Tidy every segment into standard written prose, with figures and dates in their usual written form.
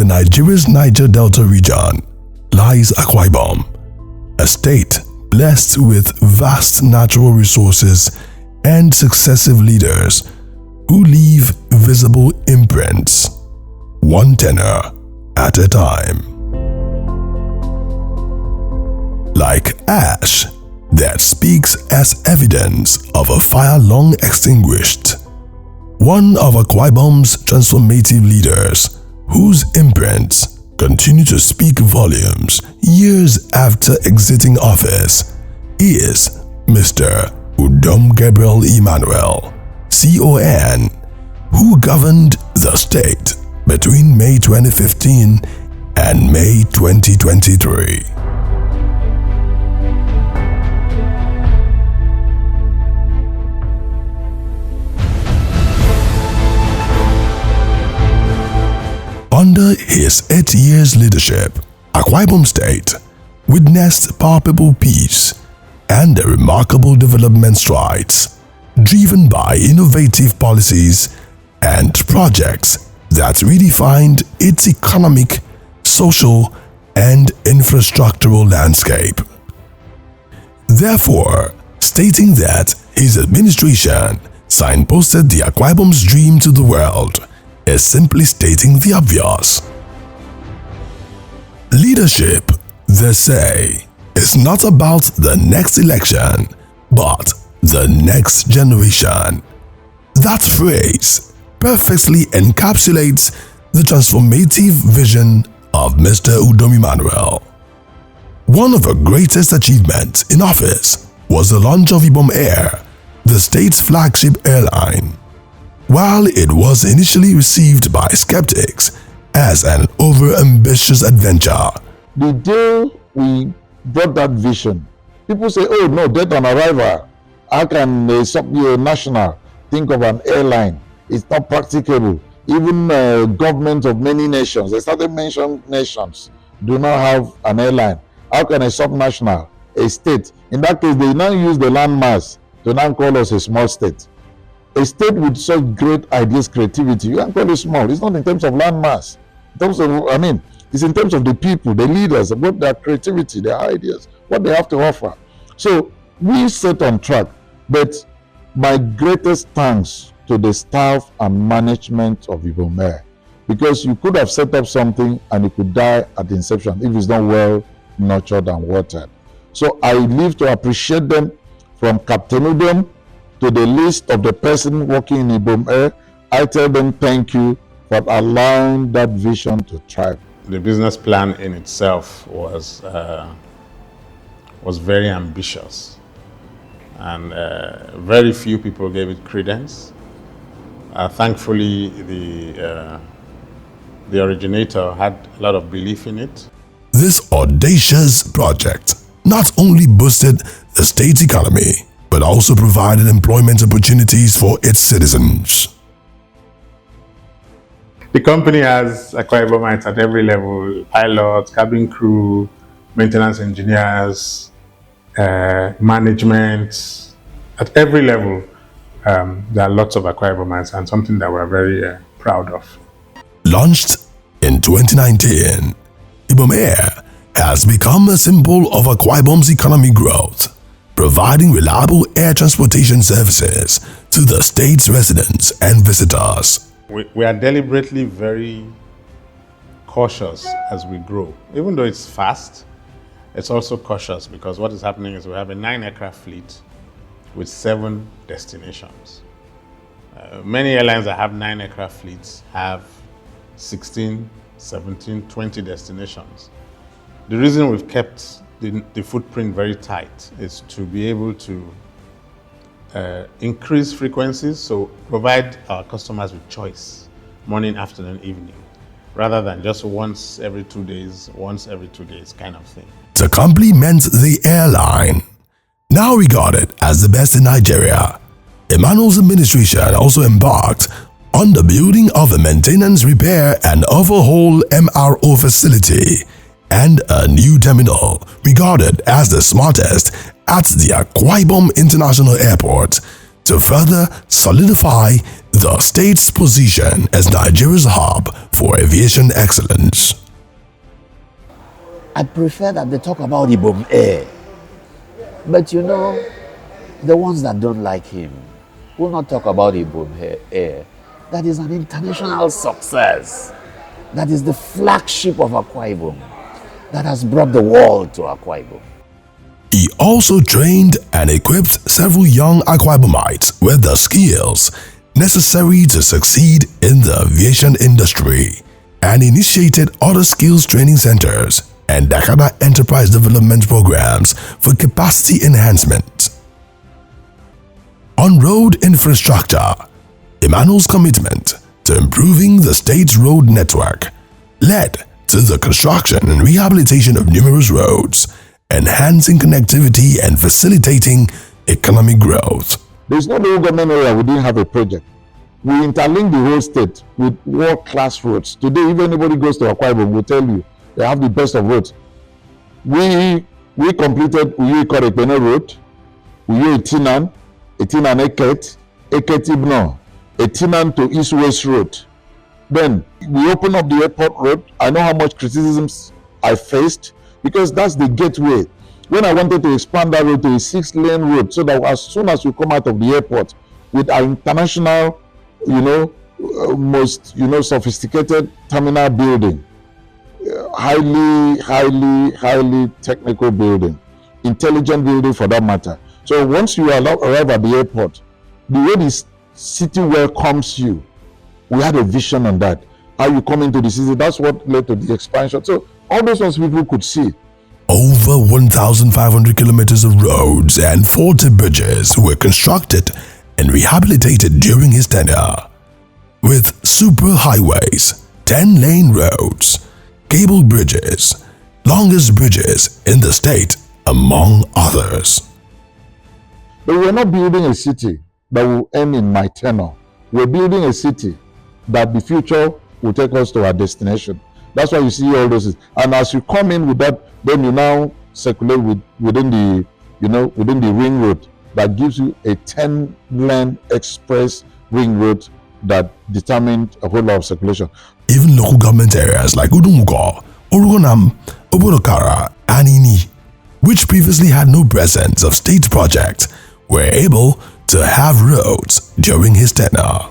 Nigeria's Niger Delta region lies Akwa Ibom, a state blessed with vast natural resources and successive leaders who leave visible imprints, one tenure at a time. Like ash that speaks as evidence of a fire long extinguished, one of Akwa Ibom's transformative leaders whose imprints continue to speak volumes years after exiting office is Mr. Udom Emmanuel, CON, who governed the state between May 2015 and May 2023. Under his 8 years leadership, Akwa Ibom State witnessed palpable peace and remarkable development strides, driven by innovative policies and projects that redefined its economic, social, and infrastructural landscape. Therefore, stating that his administration signposted the Akwa Ibom's dream to the world is simply stating the obvious. Leadership, they say, is not about the next election, but the next generation. That phrase perfectly encapsulates the transformative vision of Mr. Udom Emmanuel. One of her greatest achievements in office was the launch of Udom Air, the state's flagship airline. While it was initially received by skeptics as an over-ambitious adventure, the day we brought that vision, people say, oh no, dead on arrival. How can a national think of an airline? It's not practicable. Even governments of many nations, they started mentioning nations, do not have an airline. How can a subnational, a state, in that case, they now use the landmass to now call us a small state. A state with such great ideas, creativity, you can call it small. It's not in terms of landmass. In terms of, it's in terms of the people, the leaders, about their creativity, their ideas, what they have to offer. So we set on track. But my greatest thanks to the staff and management of Udom Air, because you could have set up something and it could die at the inception if it's not well nurtured and watered. So I live to appreciate them, from Captain Udom to the list of the person working in Udom Air. I tell them thank you for allowing that vision to thrive. The business plan in itself was very ambitious, and very few people gave it credence. Thankfully, the originator had a lot of belief in it. This audacious project not only boosted the state's economy, but also provided employment opportunities for its citizens. The company has Akwa Ibomites at every level: pilots, cabin crew, maintenance engineers, management. At every level, there are lots of Akwa Ibomites, and something that we're very proud of. Launched in 2019, Udom Air has become a symbol of Akwa Ibom's economic growth, providing reliable air transportation services to the state's residents and visitors. We are deliberately very cautious as we grow. Even though it's fast, it's also cautious, because what is happening is we have a 9-aircraft fleet with 7 destinations. Many airlines that have 9-aircraft fleets have 16, 17, 20 destinations. The reason we've kept the footprint very tight is to be able to increase frequencies, so provide our customers with choice, morning, afternoon, evening, rather than just once every 2 days kind of thing. To complement the airline, now regarded as the best in Nigeria, Emmanuel's administration also embarked on the building of a maintenance, repair, and overhaul MRO facility and a new terminal regarded as the smartest at the Akwa Ibom International Airport to further solidify the state's position as Nigeria's hub for aviation excellence. I prefer that they talk about Udom Air. But you know, the ones that don't like him will not talk about Udom Air. That is an international success. That is the flagship of Akwa Ibom that has brought the world to Akwa Ibom. He also trained and equipped several young Akwa Ibomites with the skills necessary to succeed in the aviation industry and initiated other skills training centers and Dakada enterprise development programs for capacity enhancement. On road infrastructure, Emmanuel's commitment to improving the state's road network led to the construction and rehabilitation of numerous roads, enhancing connectivity and facilitating economic growth. There's no local government area we didn't have a project. We interlink the whole state with world-class roads. Today, if anybody goes to Akwa Ibom, we'll tell you they have the best of roads. We completed Uyo Ikorekpene Road, Uyo Etinan Eket, Eket Ibno, Etinan to East-West Road. Then we opened up the airport road. I know how much criticisms I faced because that's the gateway. When I wanted to expand that road to a 6-lane road so that as soon as you come out of the airport with our international, most, sophisticated terminal building, highly technical building, intelligent building for that matter. So once you arrive at the airport, the way the city welcomes you, we had a vision on that. How you come into the city, that's what led to the expansion. So all those ones people could see. Over 1,500 kilometers of roads and 40 bridges were constructed and rehabilitated during his tenure, with super highways, 10-lane roads, cable bridges, longest bridges in the state, among others. But we're not building a city that will end in my tenure. We're building a city that the future will take us to our destination. That's why you see all those things. And as you come in with that, then you now circulate within the ring road that gives you a 10-lane express ring road that determined a whole lot of circulation. Even local government areas like Udumugo, Orugonam, Obodokara, and Ini, which previously had no presence of state projects, were able to have roads during his tenure.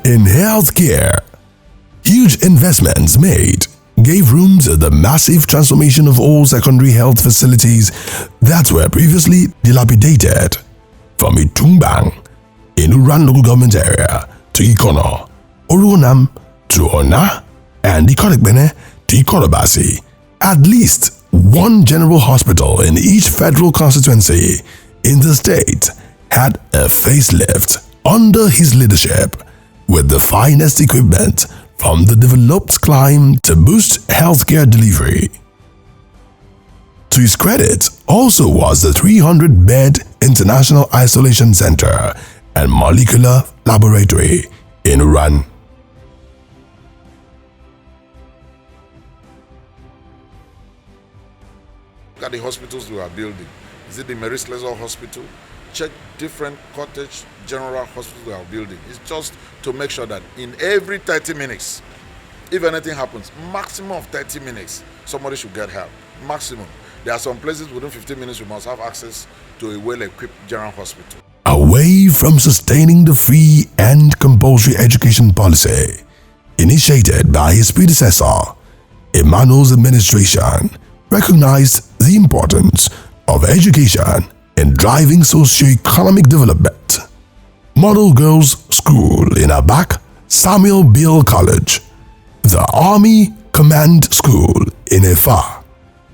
In healthcare, huge investments made gave room to the massive transformation of all secondary health facilities that were previously dilapidated, from Itumbang in Uran local government area to Ikono, Orunam to Ona, and Ikorekbene to Ikorobasi. At least one general hospital in each federal constituency in the state had a facelift under his leadership, with the finest equipment from the developed clime to boost healthcare delivery. To his credit also was the 300-bed International Isolation Center and Molecular Laboratory in Uran. Look at the hospitals we are building. Is it the Maurice Lesser Hospital? Check different cottage general hospitals we are building. It's just to make sure that in every 30 minutes, if anything happens, maximum of 30 minutes, somebody should get help. Maximum. There are some places within 15 minutes we must have access to a well-equipped general hospital. Away from sustaining the free and compulsory education policy initiated by his predecessor, Emmanuel's administration recognized the importance of education in driving socio-economic development. Model Girls School in Abak, Samuel Beale College, the Army Command School in Efa,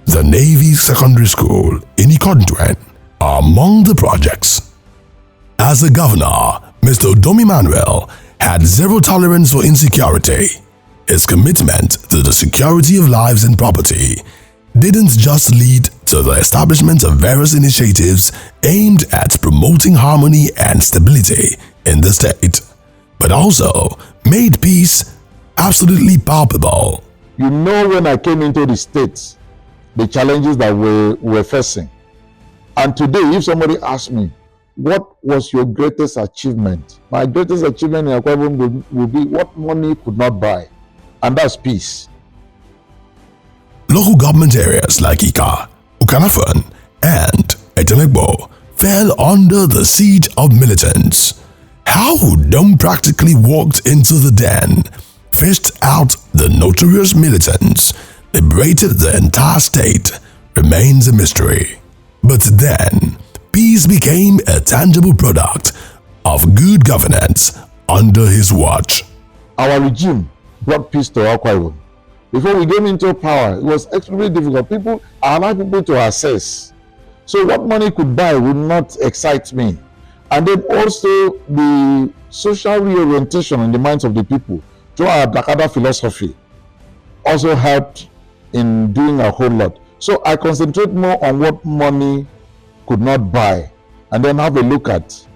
the Navy Secondary School in Ikontwen are among the projects. As a governor, Mr. Udom Emmanuel had zero tolerance for insecurity. His commitment to the security of lives and property didn't just lead to the establishment of various initiatives aimed at promoting harmony and stability in the state, but also made peace absolutely palpable. You know, when I came into the States, the challenges that we were facing. And today, if somebody asks me, what was your greatest achievement? My greatest achievement in Akwa Ibom will be what money could not buy, and that's peace. Local government areas like Ika, Ukanafan, and Etenegbo fell under the siege of militants. How Udom practically walked into the den, fished out the notorious militants, liberated the entire state remains a mystery. But then, peace became a tangible product of good governance under his watch. Our regime brought peace to Akwa Ibom. Before we came into power, it was extremely difficult. People allowed people to access. So what money could buy would not excite me. And then also the social reorientation in the minds of the people through our Dakada philosophy also helped in doing a whole lot. So I concentrate more on what money could not buy, and then have a look at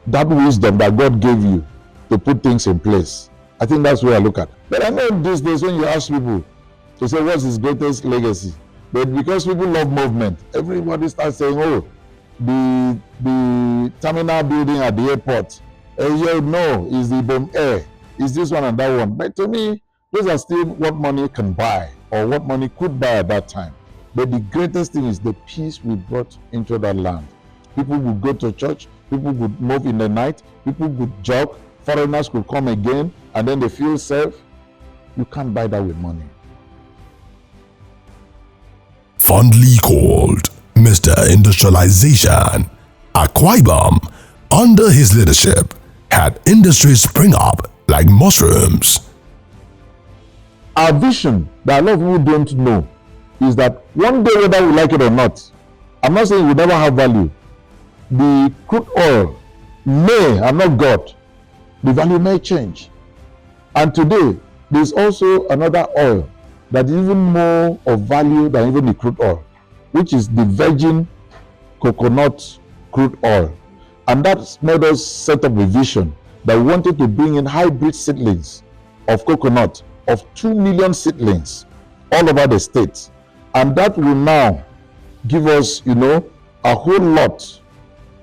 that wisdom that God gave you to put things in place. I think that's where I look at. But I know these days when you ask people to say what's his greatest legacy, but because people love movement, everybody starts saying, oh, the terminal building at the airport, no, is the Udom Air, is this one and that one. But to me, those are still what money can buy or what money could buy at that time. But the greatest thing is the peace we brought into that land. People would go to church, people would move in the night, people would jog, foreigners could come again, and then they feel safe. You can't buy that with money. Fondly called Mr. Industrialization, Akwa Ibom, under his leadership, had industries spring up like mushrooms. Our vision that a lot of people don't know is that one day, whether we like it or not, I'm not saying it will never have value. The crude oil may, I'm not God, the value may change. And today, there's also another oil that is even more of value than even the crude oil, which is the virgin coconut crude oil. And that's made us set up a vision that we wanted to bring in hybrid seedlings of coconut, of 2 million seedlings all over the state. And that will now give us, a whole lot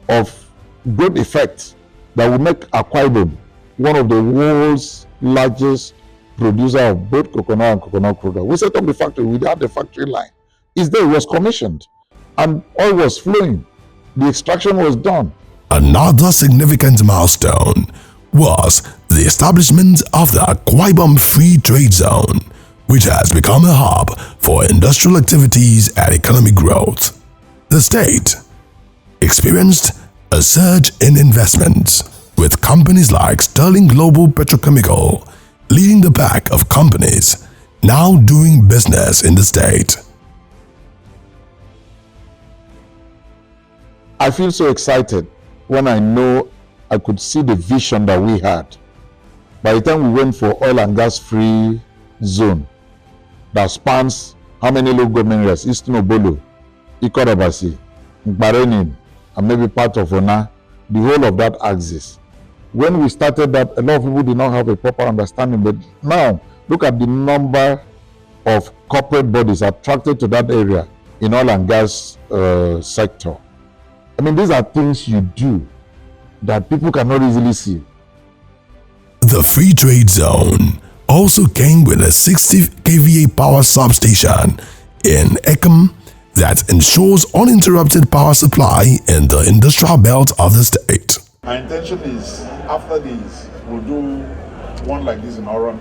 of good effect that will make Akwa Ibom one of the world's largest producer of both coconut and coconut crude oil. We set up the factory, we had the factory line. It's there, it was commissioned, and oil was flowing. The extraction was done. Another significant milestone was the establishment of the Akwa Ibom Free Trade Zone, which has become a hub for industrial activities and economic growth. The state experienced a surge in investments, with companies like Sterling Global Petrochemical leading the pack of companies now doing business in the state. I feel so excited when I know I could see the vision that we had. By the time we went for oil and gas free zone that spans how many local government areas? Eastern Obolo, Ikorobasi, Barenin, and maybe part of Ona, the whole of that axis. When we started that, a lot of people did not have a proper understanding, but now look at the number of corporate bodies attracted to that area in oil and gas sector. I mean, these are things you do that people cannot easily see. The Free Trade Zone also came with a 60 kVA power substation in Ekem that ensures uninterrupted power supply in the industrial belt of the state. Our intention is, after this, we'll do one like this in Oran,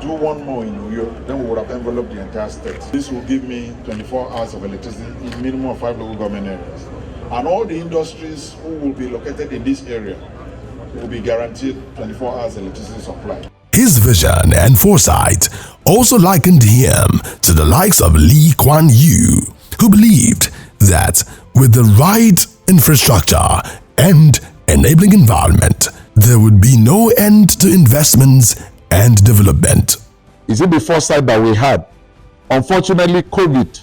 do one more in New York, then we would have enveloped the entire state. This will give me 24 hours of electricity in minimum of 5 local government areas. And all the industries who will be located in this area will be guaranteed 24 hours electricity supply. His vision and foresight also likened him to the likes of Lee Kuan Yew, who believed that with the right infrastructure and enabling environment, there would be no end to investments and development. Is it the foresight that we had? Unfortunately, COVID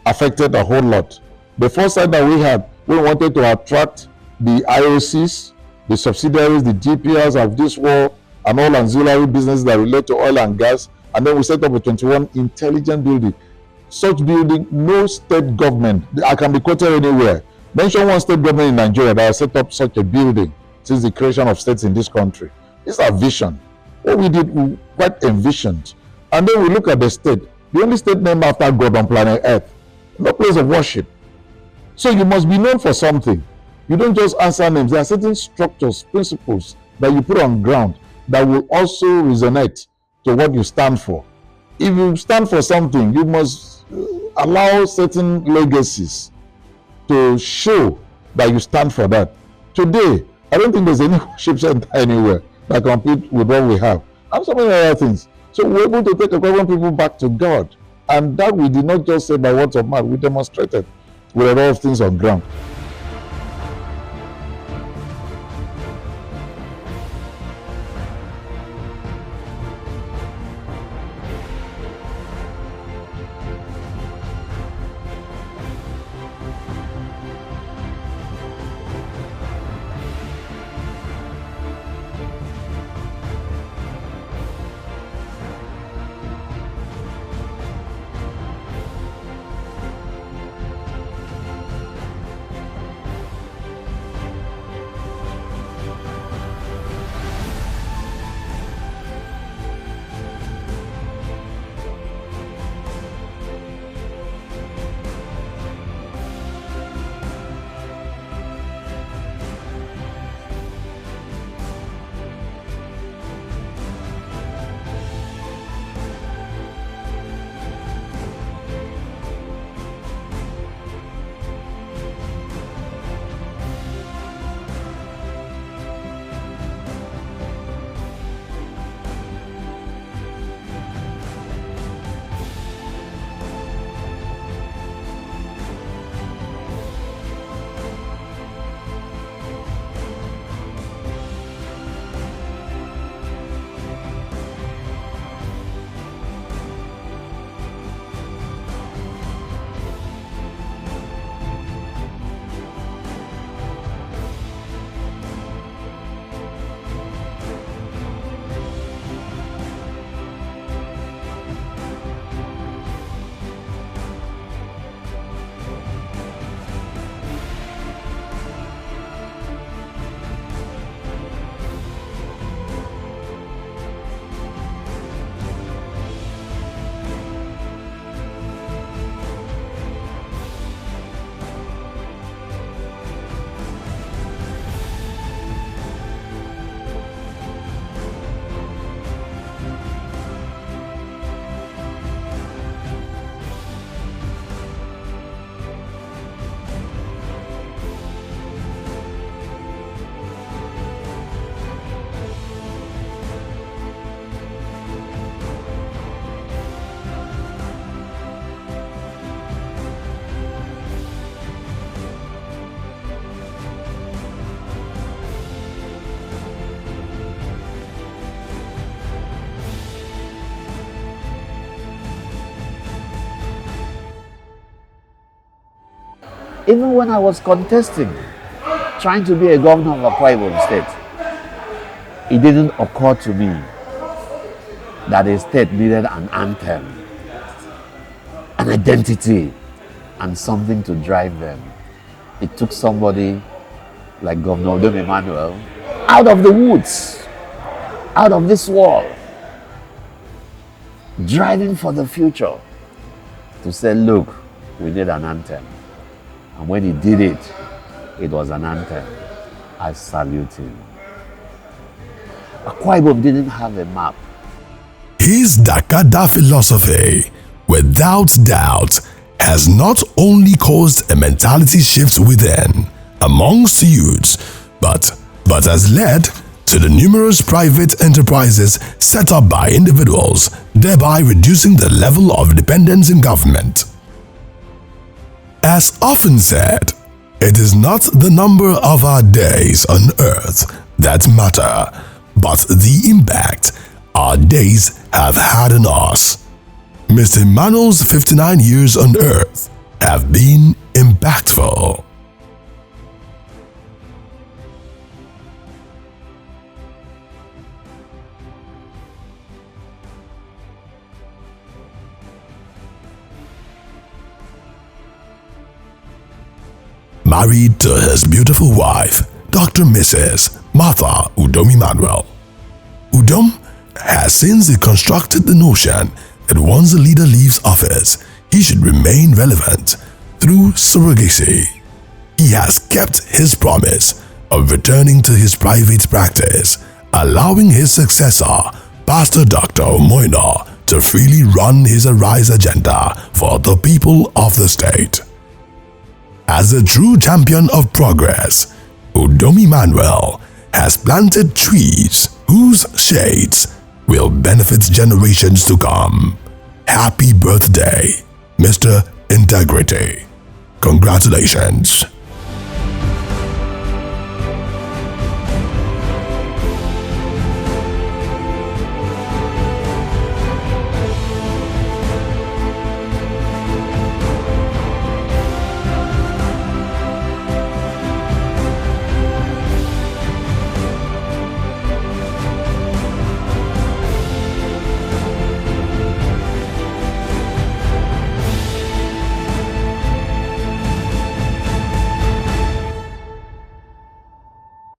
affected a whole lot. The foresight that we had, we wanted to attract the IOCs, the subsidiaries, the GPRs of this world, and all ancillary businesses that relate to oil and gas, and then we set up a 21 intelligent building. Such building, no state government, I can be quoted anywhere. Mention one state government in Nigeria that has set up such a building since the creation of states in this country. It's our vision. What we did, we quite envisioned. And then we look at the state, the only state named after God on planet Earth, no place of worship. So you must be known for something. You don't just answer names. There are certain structures, principles that you put on ground that will also resonate to what you stand for. If you stand for something, you must allow certain legacies to show that you stand for that. Today, I don't think there's any worship center anywhere that compete with what we have, and so many other things. So we're able to take a couple of people back to God, and that we did not just say by words of mouth, we demonstrated with a lot of things on ground. Even when I was contesting, trying to be a governor of Akwa Ibom State, it didn't occur to me that a state needed an anthem, an identity, and something to drive them. It took somebody like Governor Udom Emmanuel out of the woods, out of this wall, driving for the future, to say, look, we need an anthem. And when he did it, it was an anthem. I salute him. Akwa Ibom didn't have a map. His Dakada philosophy, without doubt, has not only caused a mentality shift within, amongst youths, but has led to the numerous private enterprises set up by individuals, thereby reducing the level of dependence in government. As often said, it is not the number of our days on earth that matter, but the impact our days have had on us. Mr. Emmanuel's 59 years on earth have been impactful. Married to his beautiful wife, Dr. Mrs. Martha Udom Emmanuel. Udom has since deconstructed the notion that once a leader leaves office, he should remain relevant through surrogacy. He has kept his promise of returning to his private practice, allowing his successor, Pastor Dr. Moina, to freely run his Arise agenda for the people of the state. As a true champion of progress, Udom Emmanuel has planted trees whose shades will benefit generations to come. Happy birthday, Mr. Integrity. Congratulations.